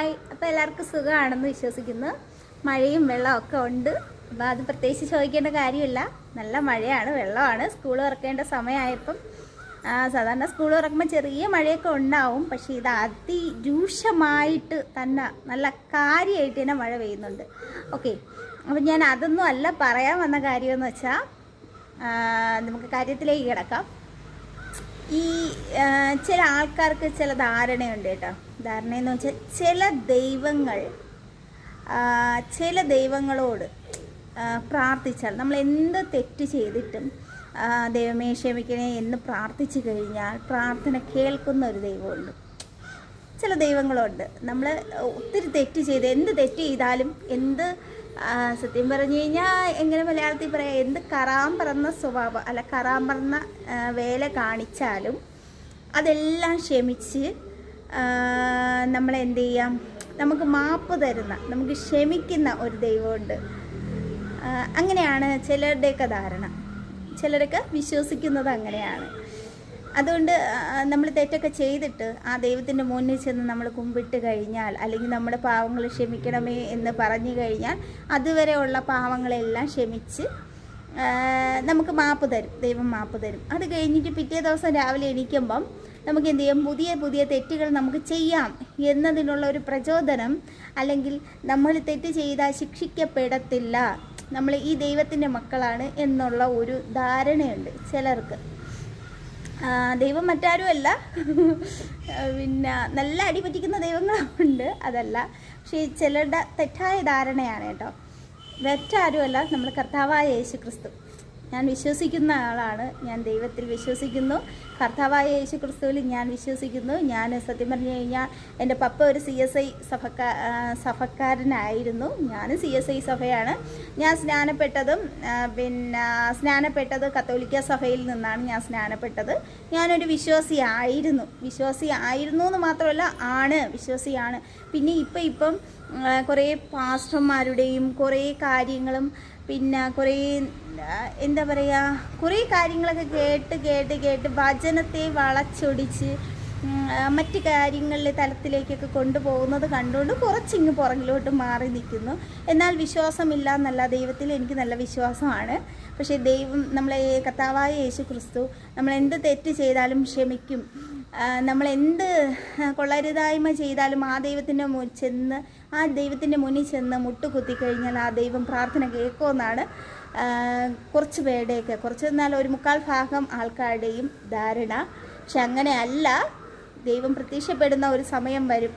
Hi. അപ്പോൾ എല്ലാവർക്കും സുഖമാണെന്ന് വിശ്വസിക്കുന്നു. മഴയും വെള്ളമൊക്കെ ഉണ്ട്. അപ്പോൾ അത് പ്രത്യേകിച്ച് ചോദിക്കേണ്ട കാര്യമില്ല. നല്ല മഴയാണ്, വെള്ളമാണ്. സ്കൂൾ തുറക്കേണ്ട സമയമായപ്പം സാധാരണ സ്കൂൾ തുറക്കുമ്പോൾ ചെറിയ മഴയൊക്കെ ഉണ്ടാവും. പക്ഷേ ഇത് അതിരൂക്ഷമായിട്ട് തന്നെ നല്ല കാര്യമായിട്ട് തന്നെ മഴ പെയ്യുന്നുണ്ട്. ഓക്കെ, അപ്പം ഞാൻ അതൊന്നും അല്ല പറയാൻ വന്ന കാര്യമെന്ന് വെച്ചാൽ നമുക്ക് കാര്യത്തിലേക്ക് കിടക്കാം. ഈ ചില ആൾക്കാർക്ക് ചില ധാരണയുണ്ട് കേട്ടോ. ധാരണയെന്ന് വെച്ചാൽ ചില ദൈവങ്ങളോട് പ്രാർത്ഥിച്ചാൽ, നമ്മൾ എന്ത് തെറ്റ് ചെയ്തിട്ടും ദൈവമേ ക്ഷമിക്കണേ എന്ന് പ്രാർത്ഥിച്ചു കഴിഞ്ഞാൽ പ്രാർത്ഥന കേൾക്കുന്ന ഒരു ദൈവമുണ്ട്. ചില ദൈവങ്ങളുണ്ട്. നമ്മൾ ഒത്തിരി തെറ്റ് ചെയ്ത് എന്ത് തെറ്റ് ചെയ്താലും, സത്യം പറഞ്ഞു കഴിഞ്ഞാൽ എങ്ങനെ മലയാളത്തിൽ പറയാം, എന്ത് കറാൻ പറന്ന സ്വഭാവം അല്ല കറാൻ പറന്ന വേല കാണിച്ചാലും അതെല്ലാം ക്ഷമിച്ച് നമ്മളെന്ത് ചെയ്യാം, നമുക്ക് മാപ്പ് തരുന്ന, നമുക്ക് ക്ഷമിക്കുന്ന ഒരു ദൈവമുണ്ട്. അങ്ങനെയാണ് ചിലരുടെയൊക്കെ ധാരണ. ചിലരൊക്കെ വിശ്വസിക്കുന്നത് അങ്ങനെയാണ്. അതുകൊണ്ട് നമ്മൾ തെറ്റൊക്കെ ചെയ്തിട്ട് ആ ദൈവത്തിൻ്റെ മുന്നിൽ ചെന്ന് നമ്മൾ കുമ്പിട്ട് കഴിഞ്ഞാൽ, അല്ലെങ്കിൽ നമ്മുടെ പാവങ്ങൾ ക്ഷമിക്കണമേ എന്ന് പറഞ്ഞു കഴിഞ്ഞാൽ അതുവരെയുള്ള പാവങ്ങളെല്ലാം ക്ഷമിച്ച് നമുക്ക് മാപ്പ് തരും, ദൈവം മാപ്പ് തരും. അത് കഴിഞ്ഞിട്ട് പിറ്റേ ദിവസം രാവിലെ എണീക്കുമ്പം നമുക്ക് എന്ത് ചെയ്യാം, പുതിയ പുതിയ തെറ്റുകൾ നമുക്ക് ചെയ്യാം എന്നതിനുള്ള ഒരു പ്രചോദനം, അല്ലെങ്കിൽ നമ്മൾ തെറ്റ് ചെയ്താൽ ശിക്ഷിക്കപ്പെടത്തില്ല, നമ്മൾ ഈ ദൈവത്തിൻ്റെ മക്കളാണ് എന്നുള്ള ഒരു ധാരണയുണ്ട് ചിലർക്ക്. ദൈവം മറ്റാരുമല്ല, പിന്നെ നല്ല അടി പറ്റിക്കുന്ന ദൈവങ്ങളുണ്ട്, അതല്ല. പക്ഷേ ചിലരുടെ തെറ്റായ ധാരണയാണ് കേട്ടോ. മറ്റാരുമല്ല, നമ്മൾ കർത്താവായ യേശു ക്രിസ്തു. ഞാൻ വിശ്വസിക്കുന്ന ആളാണ്. ഞാൻ ദൈവത്തിൽ വിശ്വസിക്കുന്നു, കർത്താവായ യേശു ക്രിസ്തുവിൽ ഞാൻ വിശ്വസിക്കുന്നു. ഞാൻ സത്യം പറഞ്ഞു കഴിഞ്ഞാൽ എൻ്റെ പപ്പ ഒരു CSI സഭക്കാരനായിരുന്നു. ഞാൻ CSI സഭയാണ്. ഞാൻ സ്നാനപ്പെട്ടത് കത്തോലിക്ക സഭയിൽ നിന്നാണ് ഞാൻ സ്നാനപ്പെട്ടത്. ഞാനൊരു വിശ്വാസിയായിരുന്നു എന്ന് മാത്രമല്ല, വിശ്വാസിയാണ്. പിന്നെ ഇപ്പം കുറേ പാസ്റ്റർമാരുടെയും കുറേ കാര്യങ്ങളും, പിന്നെ കുറേ എന്താ പറയുക, കുറേ കാര്യങ്ങളൊക്കെ കേട്ട് വചനത്തെ വളച്ചൊടിച്ച് മറ്റ് കാര്യങ്ങളിലെ തലത്തിലേക്കൊക്കെ കൊണ്ടുപോകുന്നത് കണ്ടുകൊണ്ട് കുറച്ചിങ്ങ് പുറകിലോട്ട് മാറി നിൽക്കുന്നു. എന്നാൽ വിശ്വാസമില്ല എന്നല്ല, ദൈവത്തിൽ എനിക്ക് നല്ല വിശ്വാസമാണ്. പക്ഷേ ദൈവം, നമ്മളെ കർത്താവായ യേശു ക്രിസ്തു, നമ്മളെന്ത് തെറ്റ് ചെയ്താലും ക്ഷമിക്കും. നമ്മളെന്ത് കൊള്ളരുതായ്മ ചെയ്താലും ആ ദൈവത്തിൻ്റെ മുന്നിൽ ചെന്ന് മുട്ടുകുത്തിക്കഴിഞ്ഞാൽ ആ ദൈവം പ്രാർത്ഥന കേൾക്കുമെന്നാണ് കുറച്ച് പേരുടെയൊക്കെ, എന്നാൽ ഒരു 3/4 ആൾക്കാരുടെയും ധാരണ. പക്ഷെ അങ്ങനെയല്ല. ദൈവം പ്രത്യക്ഷപ്പെടുന്ന ഒരു സമയം വരും.